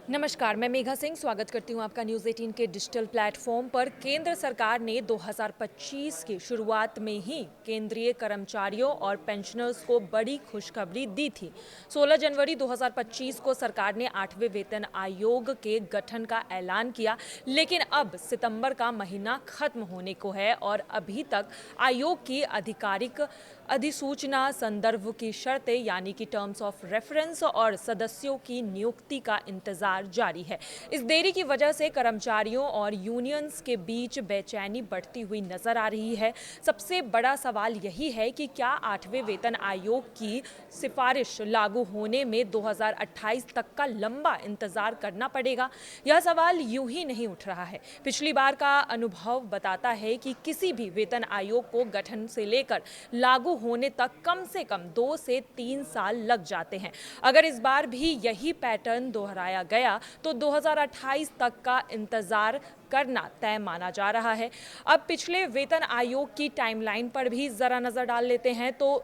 नमस्कार, मैं मेघा सिंह स्वागत करती हूँ आपका न्यूज़ 18 के डिजिटल प्लेटफॉर्म पर। केंद्र सरकार ने 2025 की शुरुआत में ही केंद्रीय कर्मचारियों और पेंशनर्स को बड़ी खुशखबरी दी थी। 16 जनवरी 2025 को सरकार ने 8वें वेतन आयोग के गठन का ऐलान किया, लेकिन अब सितंबर का महीना खत्म होने को है और अभी तक आयोग की आधिकारिक अधिसूचना, संदर्भ की शर्तें यानी कि टर्म्स ऑफ रेफरेंस और सदस्यों की नियुक्ति का इंतजार जारी है। इस देरी की वजह से कर्मचारियों और यूनियंस के बीच बेचैनी बढ़ती हुई नजर आ रही है। सबसे बड़ा सवाल यही है कि क्या 8वें वेतन आयोग की सिफारिश लागू होने में 2028 तक का लंबा इंतजार करना पड़ेगा? यह सवाल यूं ही नहीं उठ रहा है। पिछली बार का अनुभव बताता है कि किसी भी वेतन आयोग को गठन से लेकर लागू होने तक कम से कम 2 से 3 साल लग जाते हैं। अगर इस बार भी यही पैटर्न दोहराया गया तो 2028 तक का इंतजार करना तय माना जा रहा है। अब पिछले वेतन आयोग की टाइमलाइन पर भी जरा नजर डाल लेते हैं तो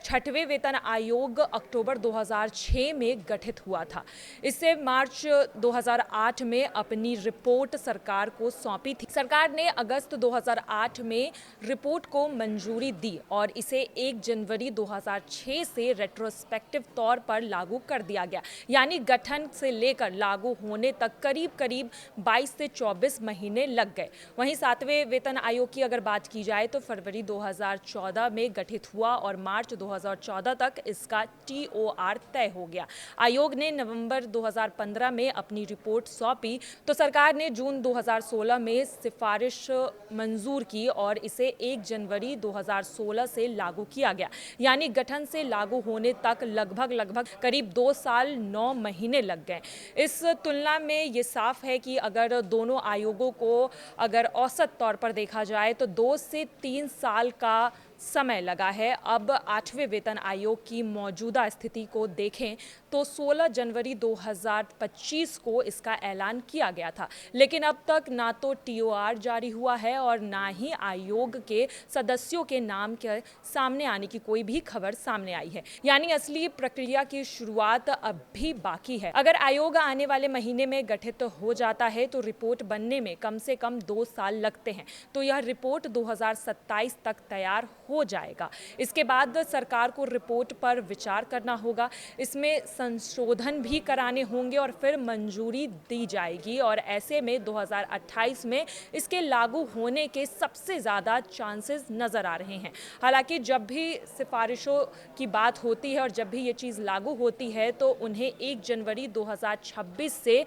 6वें वेतन आयोग अक्टूबर 2006 में गठित हुआ था। इससे मार्च 2008 में अपनी रिपोर्ट सरकार को सौंपी थी। सरकार ने अगस्त 2008 में रिपोर्ट को मंजूरी दी और इसे 1 जनवरी 2006 से रेट्रोस्पेक्टिव तौर पर लागू कर दिया गया। यानी गठन से लेकर लागू होने तक करीब करीब 22 से 24 महीने लग गए। वहीं 7वें वेतन आयोग की अगर बात की जाए तो फरवरी 2014 में गठित हुआ और मार्च 2014 तक इसका TOR तय हो गया। आयोग ने नवंबर 2015 में अपनी रिपोर्ट सौंपी तो सरकार ने जून 2016 में सिफारिश मंजूर की और इसे 1 जनवरी 2016 से लागू किया गया। यानी गठन से लागू होने तक लगभग करीब 2 साल 9 महीने लग गए। इस तुलना में ये साफ है कि अगर दोनों आयोगों को अगर औसत तौर पर देखा जाए तो 2 से 3 साल का समय लगा है। अब 8वें वेतन आयोग की मौजूदा स्थिति को देखें तो 16 जनवरी 2025 को इसका ऐलान किया गया था, लेकिन अब तक ना तो TOR जारी हुआ है और ना ही आयोग के सदस्यों के नाम के सामने आने की कोई भी खबर सामने आई है। यानी असली प्रक्रिया की शुरुआत अब भी बाकी है। अगर आयोग आने वाले महीने में गठित हो जाता है तो रिपोर्ट बनने में कम से कम 2 साल लगते हैं, तो यह रिपोर्ट 2027 तक तैयार हो जाएगा। इसके बाद सरकार को रिपोर्ट पर विचार करना होगा, इसमें संशोधन भी कराने होंगे और फिर मंजूरी दी जाएगी और ऐसे में 2028 में इसके लागू होने के सबसे ज़्यादा चांसेस नज़र आ रहे हैं। हालांकि जब भी सिफारिशों की बात होती है और जब भी ये चीज़ लागू होती है तो उन्हें 1 जनवरी 2026 से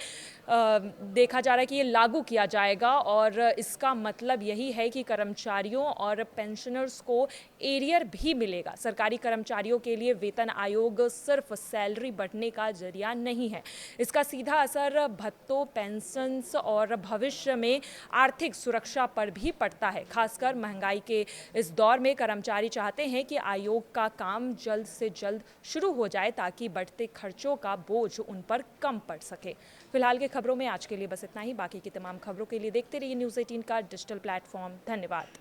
देखा जा रहा है कि ये लागू किया जाएगा और इसका मतलब यही है कि कर्मचारियों और पेंशनर्स को एरियर भी मिलेगा। सरकारी कर्मचारियों के लिए वेतन आयोग सिर्फ सैलरी बढ़ने का जरिया नहीं है, इसका सीधा असर भत्तों, पेंशन्स और भविष्य में आर्थिक सुरक्षा पर भी पड़ता है। खासकर महंगाई के इस दौर में कर्मचारी चाहते हैं कि आयोग का काम जल्द से जल्द शुरू हो जाए ताकि बढ़ते खर्चों का बोझ उन पर कम पड़ सके। फिलहाल के खबरों में आज के लिए बस इतना ही। बाकी की तमाम खबरों के लिए देखते रहिए न्यूज़ 18 का डिजिटल प्लेटफॉर्म। धन्यवाद।